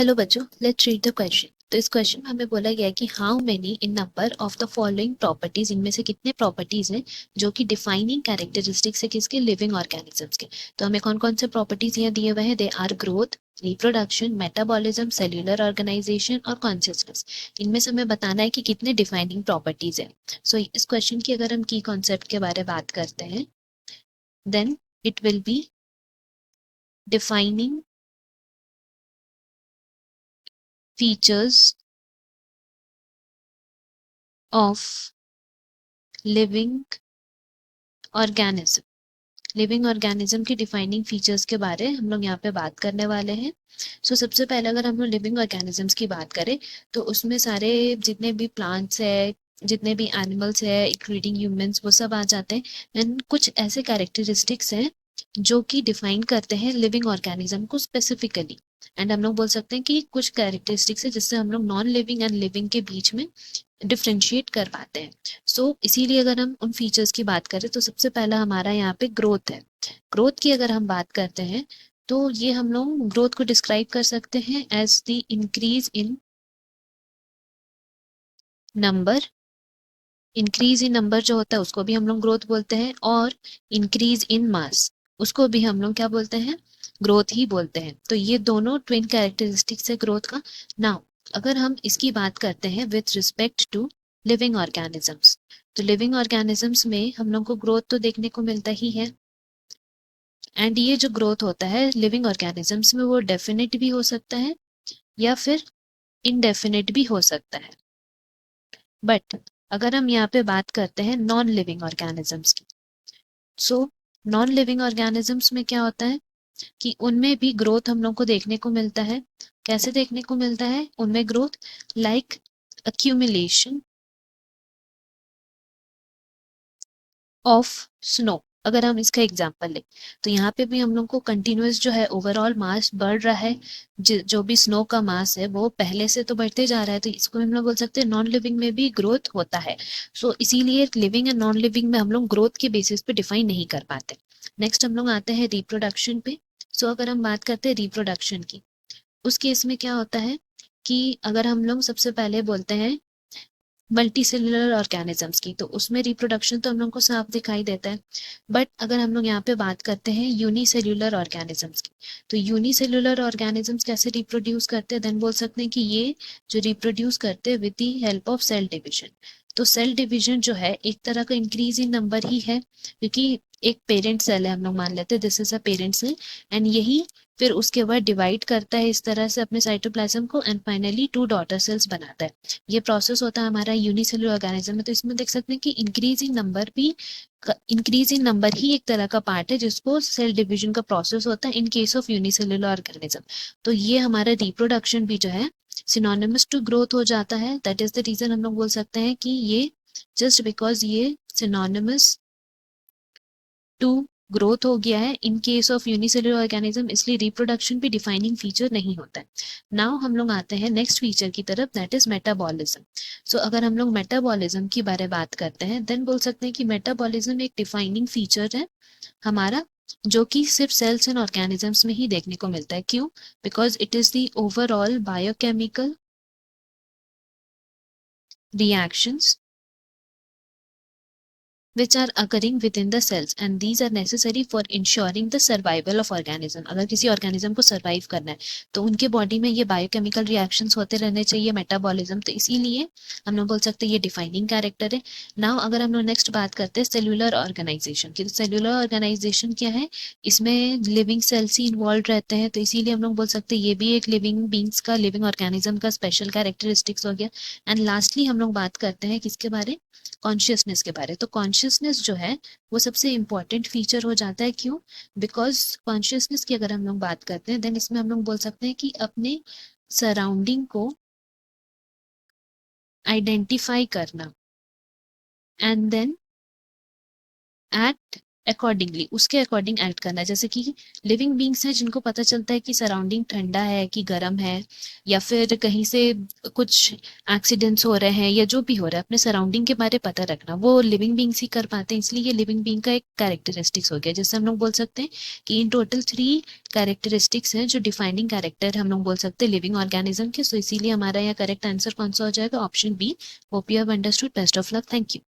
Hello बच्चों, let's read the question. तो इस क्वेश्चन में हमें बोला गया है कि how many in number of the following properties, इनमें से कितने प्रॉपर्टीज हैं जो कि डिफाइनिंग कैरेक्टरिस्टिक्स है किसके, लिविंग ऑर्गेनिजम्स के। तो हमें कौन कौन से प्रॉपर्टीज यहाँ दिए हुए हैं? They are growth, reproduction, metabolism, cellular organisation और कॉन्शियसनेस। इनमें से हमें बताना है कि कितने डिफाइनिंग प्रॉपर्टीज है। सो इस क्वेश्चन की अगर हम की कॉन्सेप्ट के बारे में बात करते हैं, then it will be defining features of living organism. Living organism की डिफाइनिंग फीचर्स के बारे हम लोग यहाँ पे बात करने वाले हैं। सबसे पहले अगर हम लोग लिविंग ऑर्गेनिजम्स की बात करें तो उसमें सारे जितने भी प्लांट्स है, जितने भी एनिमल्स है इंक्लूडिंग ह्यूमंस, वो सब आ जाते हैं। एंड कुछ ऐसे कैरेक्टरिस्टिक्स हैं जो कि डिफाइन करते हैं लिविंग ऑर्गेनिज्म को स्पेसिफिकली। एंड हम लोग बोल सकते हैं कि कुछ कैरेक्टरिस्टिक्स है जिससे हम लोग नॉन लिविंग एंड लिविंग के बीच में डिफ्रेंशिएट कर पाते हैं। इसीलिए अगर हम उन फीचर्स की बात करें तो सबसे पहला हमारा यहाँ पे ग्रोथ है। ग्रोथ की अगर हम बात करते हैं तो ये हम लोग ग्रोथ को डिस्क्राइब कर सकते हैं as the increase in number. Increase in number जो होता है उसको भी हम लोग ग्रोथ बोलते हैं, और इंक्रीज इन मास उसको भी हम लोग क्या बोलते हैं? ग्रोथ ही बोलते हैं। तो ये दोनों ट्विन कैरेक्टरिस्टिक्स है ग्रोथ का। नाउ अगर हम इसकी बात करते हैं with respect to living organisms, तो लिविंग ऑर्गेनिजम्स में हम लोग को ग्रोथ तो देखने को मिलता ही है। एंड ये जो ग्रोथ होता है लिविंग ऑर्गेनिजम्स में वो डेफिनेट भी हो सकता है या फिर इनडेफिनेट भी हो सकता है। बट अगर हम यहाँ पे बात करते हैं नॉन लिविंग ऑर्गेनिजम्स की, सो नॉन लिविंग ऑर्गेनिजम्स में क्या होता है कि उनमें भी ग्रोथ हम लोग को देखने को मिलता है। कैसे देखने को मिलता है उनमें growth? Like accumulation of snow. अगर हम इसका एग्जांपल लें तो यहाँ पे भी हम लोग को कंटिन्यूअस जो है ओवरऑल मास बढ़ रहा है। जो भी स्नो का मास है वो पहले से तो बढ़ते जा रहा है, तो इसको हम लोग बोल सकते हैं नॉन लिविंग में भी ग्रोथ होता है। इसीलिए लिविंग एंड नॉन लिविंग में हम लोग ग्रोथ के बेसिस पे डिफाइन नहीं कर पाते। नेक्स्ट हम लोग आते हैं रिप्रोडक्शन पे। अगर हम बात करते हैं रिप्रोडक्शन की, उस केस में क्या होता है कि अगर हम लोग सबसे पहले बोलते हैं मल्टी सेलुलर ऑर्गेनिजम्स की, तो उसमें रिप्रोडक्शन तो हम लोग को साफ दिखाई देता है। बट अगर हम लोग यहाँ पे बात करते हैं यूनिसेल्युलर ऑर्गेनिजम्स की, तो यूनिसेल्युलर ऑर्गेनिजम्स कैसे रिप्रोड्यूस करते हैं? देन बोल सकते हैं कि ये जो रिप्रोड्यूस करते हैं with the help of cell division. तो सेल डिविजन जो है एक तरह का इंक्रीज इन नंबर ही है, क्योंकि एक पेरेंट सेल है, हम लोग मान लेते हैं this is a parent cell, and यही फिर उसके बाद डिवाइड करता है इस तरह से अपने साइटोप्लाज्म को, एंड फाइनली 2 डॉटर सेल्स बनाता है। ये प्रोसेस होता है हमारा यूनिसेलुलर ऑर्गेनिज्म में। तो इसमें देख सकते हैं कि इंक्रीज इन नंबर ही एक तरह का पार्ट है जिसको सेल डिवीजन का प्रोसेस होता है in case of unicellular organism. तो ये हमारा रिप्रोडक्शन भी जो है सिनोनिमस टू ग्रोथ हो जाता है। दैट इज द रीजन हम लोग बोल सकते हैं कि ये जस्ट बिकॉज ये सिनोनिमस टू ग्रोथ हो गया है in case of unicellular organism, इसलिए रिप्रोडक्शन भी डिफाइनिंग फीचर नहीं होता है। नाउ हम लोग आते हैं नेक्स्ट फीचर की तरफ, दैट इज मेटाबॉलिज्म। अगर हम लोग मेटाबॉलिज्म की बारे में बात करते हैं देन बोल सकते हैं कि मेटाबॉलिज्म एक डिफाइनिंग फीचर है हमारा, जो कि सिर्फ सेल्स एंड ऑर्गेनिजम्स में ही देखने को मिलता है। क्यों? Because it is the overall biochemical reactions which are occurring within the cells and these are necessary for ensuring the survival of organism। अगर किसी ऑर्गेनिज्म को सर्वाइव करना है तो उनके बॉडी में ये बायोकेमिकल रिएक्शंस होते रहने चाहिए, मेटाबॉलिज्म। तो इसीलिए हम लोग बोल सकते हैं ये डिफाइनिंग कैरेक्टर है। नाउ अगर हम लोग नेक्स्ट बात करते हैं सेल्यूलर ऑर्गेनाइजेशन की, तो सेल्यूलर ऑर्गेनाइजेशन क्या है? इसमें लिविंग सेल्स ही इन्वॉल्व रहते हैं, तो इसीलिए हम लोग बोल सकते हैं ये भी एक लिविंग बींग्स का, लिविंग ऑर्गेनिज्म का स्पेशल कैरेक्टरिस्टिक्स हो गया। एंड लास्टली हम लोग बात करते हैं किसके बारे? कॉन्शियसनेस के बारे। तो कॉन्शियसनेस जो है वो सबसे इंपॉर्टेंट फीचर हो जाता है। क्यों? बिकॉज कॉन्शियसनेस की अगर हम लोग बात करते हैं देन इसमें हम लोग बोल सकते हैं कि अपने सराउंडिंग को आइडेंटिफाई करना एंड देन एक्ट अकॉर्डिंगली, उसके अकॉर्डिंग एक्ट करना है। जैसे कि लिविंग बींग्स हैं जिनको पता चलता है कि सराउंडिंग ठंडा है कि गर्म है, या फिर कहीं से कुछ एक्सीडेंट्स हो रहे हैं या जो भी हो रहा है, अपने सराउंडिंग के बारे पता रखना वो लिविंग बींग्स ही कर पाते हैं। इसलिए ये लिविंग बींग का एक कैरेक्टरिस्टिक्स हो गया, जिससे हम लोग बोल सकते हैं कि इन टोटल 3 कैरेक्टरिस्टिक्स हैं जो डिफाइनिंग कैरेक्टर हम लोग बोल सकते हैं लिविंग ऑर्गेनिज्म के। सो इसीलिए हमारा यहाँ करेक्ट आंसर कौन सा हो जाएगा? Option B. Hope you have understood. Best of luck. Thank you.